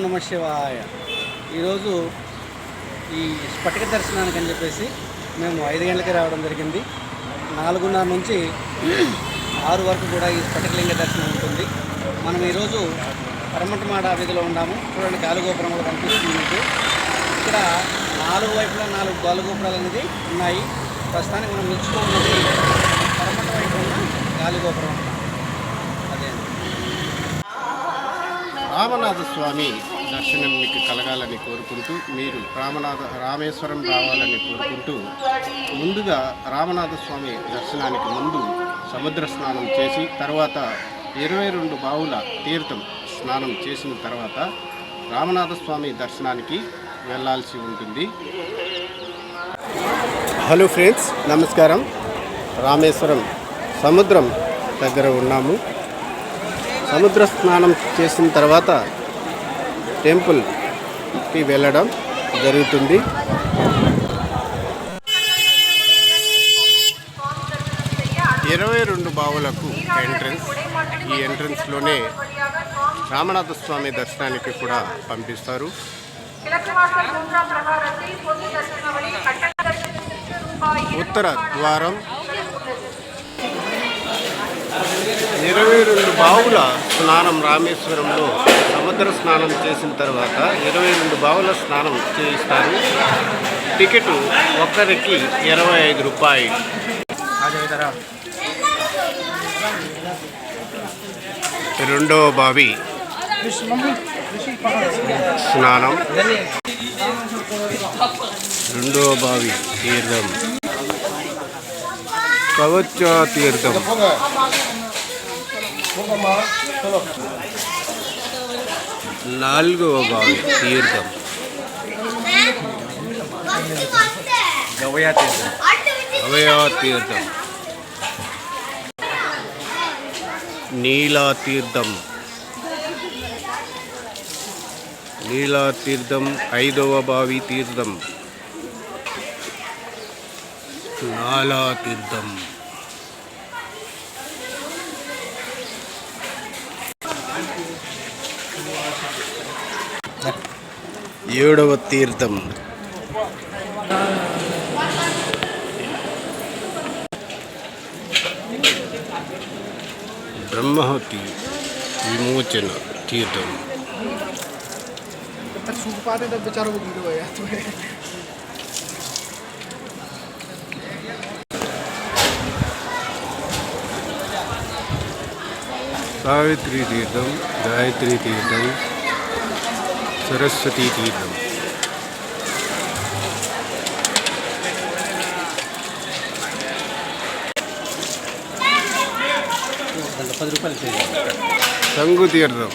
నమ శివాయ. ఈరోజు ఈ స్ఫటిక దర్శనానికి అని చెప్పేసి మేము 5 గంటలకి రావడం జరిగింది. 4:30 నుంచి 6 వరకు కూడా ఈ స్ఫటికలింగ దర్శనం ఉంటుంది. మనం ఈరోజు పరమటమాడ వీధిలో ఉన్నాము. చూడండి, గాలిగోపురం కూడా కనిపిస్తుంది మీకు. ఇక్కడ 4 వైపులా 4 గాలిగోపురాలు అనేది ఉన్నాయి. ప్రస్తుతానికి మనం నిలుచుకున్నది పరమట వైపు ఉన్న గాలిగోపురం. అదే రామనాథ స్వామి దర్శనం మీకు కలగాలని కోరుకుంటూ, మీరు రామేశ్వరం రావాలని కోరుకుంటూ, ముందుగా రామనాథ స్వామి దర్శనానికి ముందు సముద్ర స్నానం చేసి తర్వాత 22 బావుల తీర్థం స్నానం చేసిన తర్వాత రామనాథ స్వామి దర్శనానికి వెళ్ళాల్సి ఉంటుంది. హలో ఫ్రెండ్స్, నమస్కారం. రామేశ్వరం సముద్రం దగ్గర ఉన్నాము. సముద్ర స్నానం చేసిన తర్వాత టెంపుల్కి వెళ్ళడం జరుగుతుంది. ఇరవై 22 బావులకు ఎంట్రన్స్. ఈ ఎంట్రన్స్లోనే రామనాథ స్వామి దర్శనానికి కూడా పంపిస్తారు. ఉత్తర ద్వారం 22 బావుల స్నానం. రామేశ్వరంలో సముద్ర స్నానం చేసిన తర్వాత 22 బావుల స్నానం చేయిస్తారు. టికెట్ ఒక్కరికి 25 రూపాయలు. రెండవ బావి స్నానం. రెండవ బావి తీర్థం కవచ తీర్థం. నాలుగవ బావి తీర్థం గవయ తీర్థం. నీలా తీర్థం. నీలా తీర్థం 5వ బావి తీర్థం. నాలా తీర్థం. ఏడవ తీర్థం బ్రహ్మాహుతి విమోచన తీర్థం. సావిత్రి తీర్థం, గాయత్రి తీర్థం, సరస్వతి తీర్థం. సంగు తీర్థం,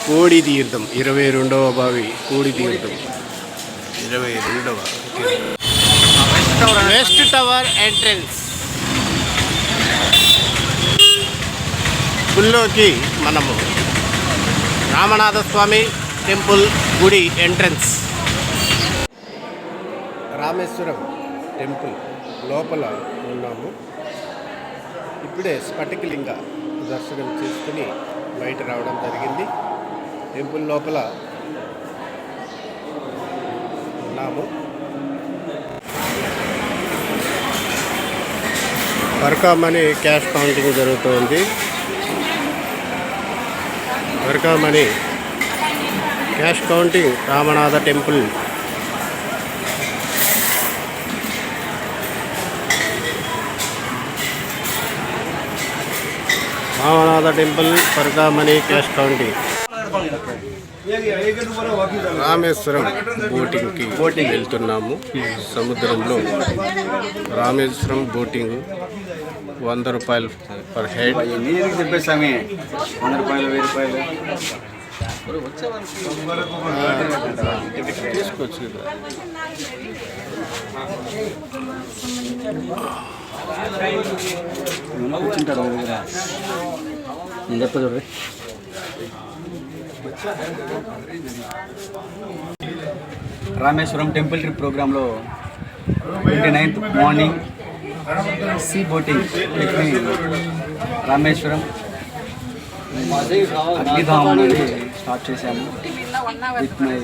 కోడి తీర్థం 22వ బావి. కోడి తీర్థం 22వ తీర్థం. West tower entrance. గుళ్ళోకి మనము రామనాథ స్వామి టెంపుల్ గుడి ఎంట్రన్స్. రామేశ్వరం టెంపుల్ లోపల ఉన్నాము. ఇప్పుడే స్ఫటికలింగ దర్శనం చేసుకుని బయట రావడం జరిగింది. టెంపుల్ లోపల ఉన్నాము. వర్కామనీ క్యాష్ కౌంటింగ్ జరుగుతుంది. వర్కామనీ cash counting Ramanatha temple. Ramanatha temple వర్కామనీ క్యాష్ కౌంటింగ్. రామేశ్వరం బోటింగ్కి వెళ్తున్నాము. సముద్రంలో రామేశ్వరం బోటింగ్ 100 రూపాయలు పర్ హెడ్. చెప్పేసామి 100 రూపాయలు 1000 రూపాయలు తీసుకోవచ్చు కదా. కూర్చుంటాడు దగ్గర. నేను చెప్ప చూడండి. రామేశ్వరం టెంపుల్ ట్రిప్ ప్రోగ్రాంలో 29th morning sea boating Rameswaram అగ్నిధామం అనేది స్టార్ట్ చేశాము విత్ మై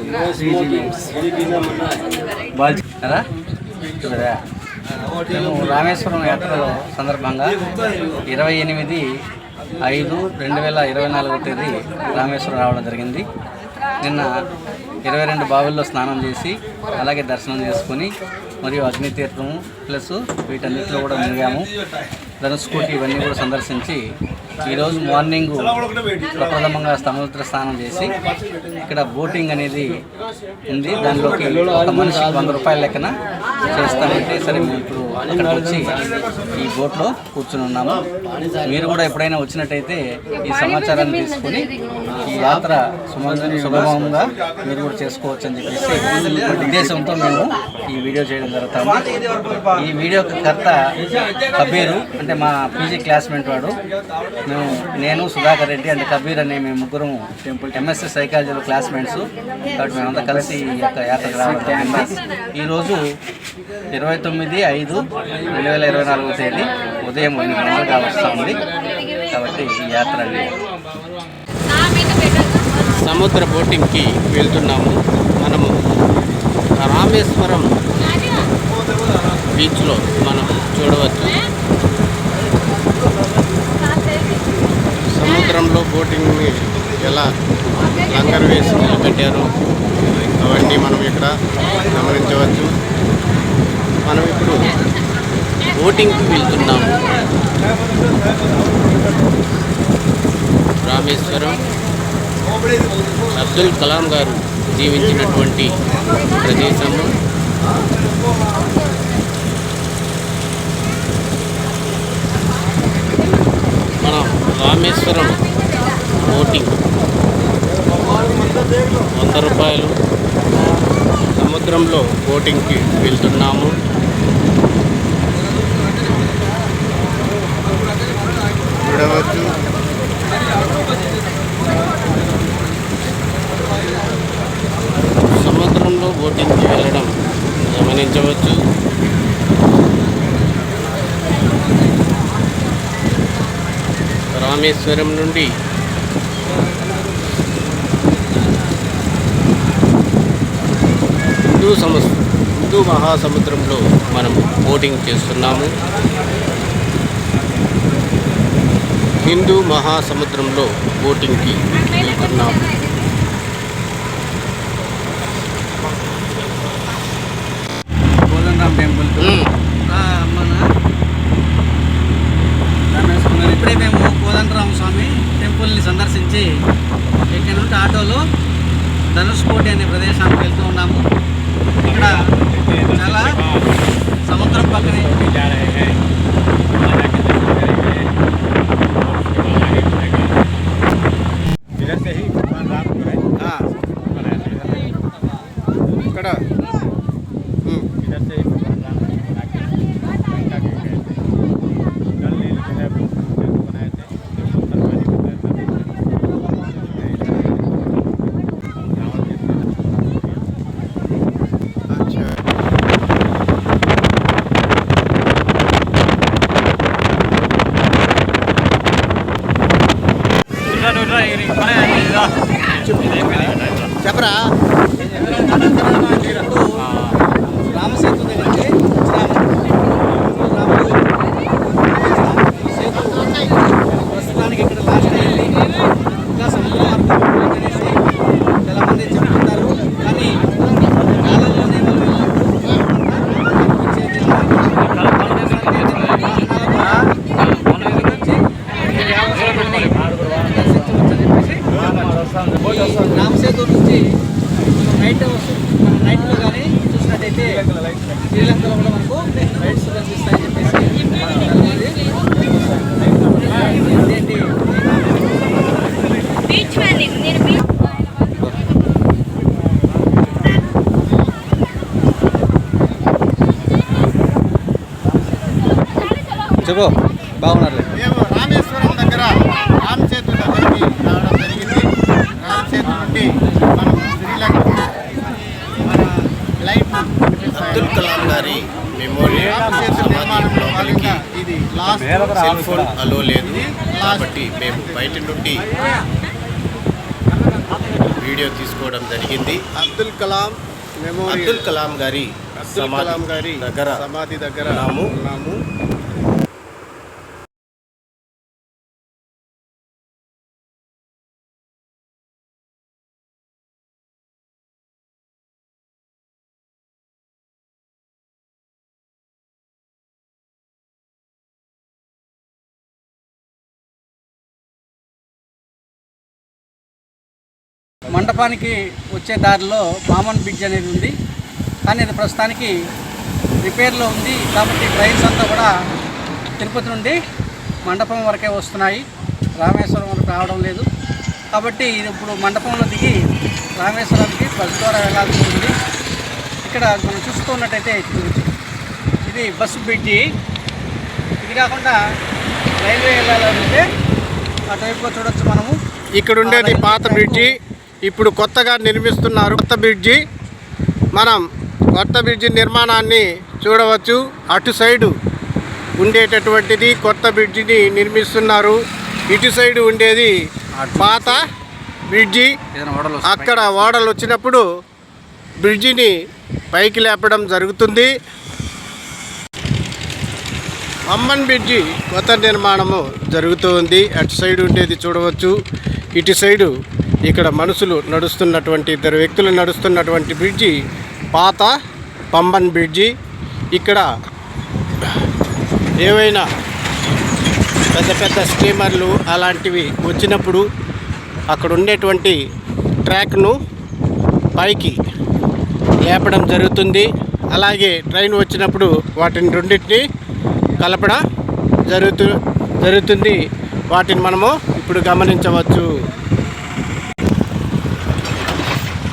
మేము రామేశ్వరం యాత్రలో సందర్భంగా 28/5/2024 తేదీ రామేశ్వరం రావడం జరిగింది. నిన్న 22 బావుల్లో స్నానం చేసి అలాగే దర్శనం చేసుకొని మరియు అగ్నితీర్థము ప్లస్ వీటన్నిటిలో కూడా మునిగాము. ధనుష్కోటి ఇవన్నీ కూడా సందర్శించి ఈరోజు మార్నింగ్ ప్రప్రథమంగా సముద్ర స్నానం చేసి ఇక్కడ బోటింగ్ అనేది ఉంది. దానిలోకి ఒక మనిషికి 100 రూపాయల లెక్కన చేస్తామంటే సరే మేము ఇప్పుడు అక్కడికి వచ్చి ఈ బోట్లో కూర్చుని ఉన్నాము. మీరు కూడా ఎప్పుడైనా వచ్చినట్టయితే ఈ సమాచారాన్ని తీసుకొని ఈ యాత్ర సులభంగా మీరు కూడా చేసుకోవచ్చు అని చెప్పేసి ఉద్దేశంతో మేము ఈ వీడియో చేయడం జరుగుతాము. ఈ వీడియోకి కర్త కబీరు అంటే మా పీజీ క్లాస్మేట్ వాడు. నేను సుధాకర్ రెడ్డి అంటే కబీర్ అనే మేము ముగ్గురం ఎంఎస్సీ సైకాలజీలో క్లాస్మేట్స్. కాబట్టి మేమంతా కలిసి ఈ యొక్క యాత్రకు రావడం జరిగింది. ఈరోజు 29/5/2024 తేదీ ఉదయం 8 గంటలుగా వస్తూ ఉంది. కాబట్టి ఈ యాత్ర సముద్ర బోటింగ్కి వెళ్తున్నాము. మనము రామేశ్వరం బీచ్లో మనం చూడవచ్చు సముద్రంలో బోటింగ్ని ఎలా లంగర్ వేసి నిలబెట్టారు అవన్నీ మనం ఇక్కడ గమనించవచ్చు. మనం ఇప్పుడు బోటింగ్కి వెళ్తున్నాము. రామేశ్వరం అబ్దుల్ కలాం గారు జీవించినటువంటి ప్రదేశము. మనం రామేశ్వరం బోటింగ్ 100 రూపాయలు. సముద్రంలో బోటింగ్కి వెళ్తున్నాము. చూడవచ్చు సముద్రంలో బోటింగ్కి వెళ్ళడం గమనించవచ్చు. రామేశ్వరం నుండి హిందూ మహాసముద్రంలో మనం బోటింగ్ చేస్తున్నాము. హిందూ మహాసముద్రంలో బోటింగ్కి వెళ్తున్నాము. కోదండరామ్ టెంపుల్ ఇప్పుడే మేము కోదండరామ స్వామి టెంపుల్ని సందర్శించి ఇక్కడ నుండి ఆటోలో ధనుష్కోటి అనే ప్రదేశానికి వెళ్తూ ఉన్నాము. ఇక్కడ చాలా సముద్రం పక్కనే ఇక్కడ చెప్పరా రామసేతు దగ్గరికి ప్రస్తుతానికి ఇక్కడ లాస్ట్ అయింది. ఇంకా సముద్ర మార్గం అనేసి చాలా మంది చెప్తుంటారు. కానీ కాలంలోనే రామసేతు నుంచి నైట్లో కానీ చూసినట్టయితే శ్రీలంకలో కూడా మనకు రైట్స్ కనిపిస్తాయని చెప్పేసి ఏంటి చెప్పు బాగున్నారు. మేము రామేశ్వరం దగ్గర రామసేతు దగ్గరికి రావడం జరిగింది. రామసేతు నుండి మనం శ్రీలంక మన లైఫ్ అబ్దుల్ కలాం గారి మెమోరియల్ సమాధి లోపలికి ఇది లాస్ట్ సెల్ ఫోన్ అలో లేదు కాబట్టి మేము బయట నుండి వీడియో తీసుకోవడం జరిగింది. అబ్దుల్ కలాం గారి దగ్గర సమాధి దగ్గర ఉన్నాము. మండపానికి వచ్చే దారిలో మామన్ బ్రిడ్జ్ అనేది ఉంది, కానీ అది ప్రస్తుతానికి రిపేర్లో ఉంది. కాబట్టి ట్రైన్స్ అంతా కూడా తిరుపతి నుండి మండపం వరకే వస్తున్నాయి, రామేశ్వరం వరకు రావడం లేదు. కాబట్టి ఇది ఇప్పుడు మండపంలో దిగి రామేశ్వరానికి బస్సు ద్వారా వెళ్ళాల్సి ఉంది. ఇక్కడ మనం చూస్తున్నట్టయితే ఇది బస్సు బ్రిడ్జి. ఇది కాకుండా రైల్వే వెళ్ళాలంటే అటువైపు చూడొచ్చు మనము. ఇక్కడ ఉండేది పాత బ్రిడ్జి, ఇప్పుడు కొత్తగా నిర్మిస్తున్నారు కొత్త బ్రిడ్జి. మనం కొత్త బ్రిడ్జి నిర్మాణాన్ని చూడవచ్చు. అటు సైడు ఉండేటటువంటిది కొత్త బ్రిడ్జిని నిర్మిస్తున్నారు, ఇటు సైడు ఉండేది పాత బ్రిడ్జి. అక్కడ ఓడలు వచ్చినప్పుడు బ్రిడ్జిని పైకి లేపడం జరుగుతుంది. పంబన్ బ్రిడ్జి కొత్త నిర్మాణము జరుగుతుంది. అటు సైడు ఉండేది చూడవచ్చు, ఇటు సైడు ఇక్కడ మనుషులు నడుస్తున్నటువంటి, ఇద్దరు వ్యక్తులు నడుస్తున్నటువంటి బ్రిడ్జి పాత పంబన్ బ్రిడ్జి. ఇక్కడ ఏవైనా పెద్ద పెద్ద స్టీమర్లు అలాంటివి వచ్చినప్పుడు అక్కడ ఉండేటువంటి ట్రాక్ను పైకి లేపడం జరుగుతుంది. అలాగే ట్రైన్ వచ్చినప్పుడు వాటిని రెండింటిని కలపడం జరుగుతుంది. వాటిని మనము ఇప్పుడు గమనించవచ్చు.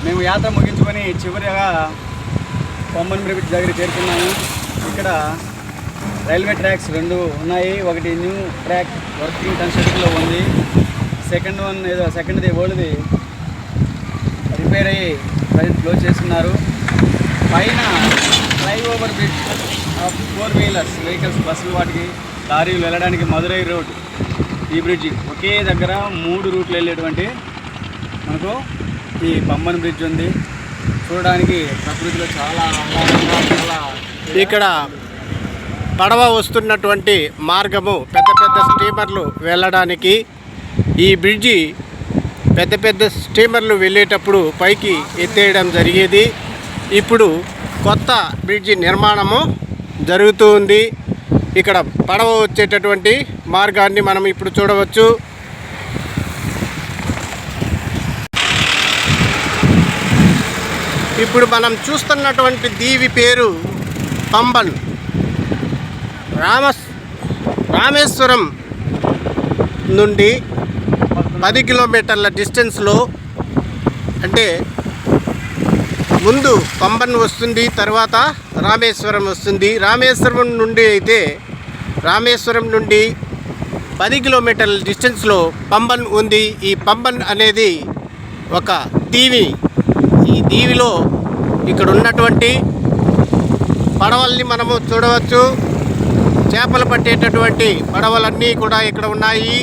మేము యాత్ర ముగించుకొని చివరిగా పంబన్ బ్రిడ్జ్ దగ్గర చేరుకున్నాము. ఇక్కడ రైల్వే ట్రాక్స్ రెండు ఉన్నాయి. ఒకటి న్యూ ట్రాక్ వర్కింగ్ కన్స్ట్రక్షన్లో ఉంది, సెకండ్ది ఓల్డ్ది రిపేర్ అయ్యి ప్రజెంట్ క్లోజ్ చేస్తున్నారు. పైన ఫ్లైఓవర్ బ్రిడ్జ్ 4 వీలర్స్ వెహికల్స్, బస్సులు, వాటికి లారీలు వెళ్ళడానికి మదురై రోడ్. ఈ బ్రిడ్జి ఒకే దగ్గర 3 రూట్లు వెళ్ళేటువంటి మనకు ఈ పంబన్ బ్రిడ్జ్ ఉంది. చూడడానికి ప్రకృతిలో చాలా ఇక్కడ పడవ వస్తున్నటువంటి మార్గము పెద్ద పెద్ద స్టీమర్లు వెళ్ళడానికి. ఈ బ్రిడ్జి పెద్ద పెద్ద స్టీమర్లు వెళ్ళేటప్పుడు పైకి ఎత్తేయడం జరిగేది. ఇప్పుడు కొత్త బ్రిడ్జి నిర్మాణము జరుగుతూ ఉంది. ఇక్కడ పడవ వచ్చేటటువంటి మార్గాన్ని మనం ఇప్పుడు చూడవచ్చు. ఇప్పుడు మనం చూస్తున్నటువంటి దీవి పేరు పంబన్. రామేశ్వరం నుండి 10 కిలోమీటర్ల డిస్టెన్స్లో, అంటే ముందు పంబన్ వస్తుంది, తర్వాత రామేశ్వరం వస్తుంది. రామేశ్వరం నుండి 10 కిలోమీటర్ల డిస్టెన్స్లో పంబన్ ఉంది. ఈ పంబన్ అనేది ఒక దీవి. ఈ దీవిలో ఇక్కడ ఉన్నటువంటి పడవల్ని మనము చూడవచ్చు. చేపలు పట్టేటటువంటి పడవలన్నీ కూడా ఇక్కడ ఉన్నాయి.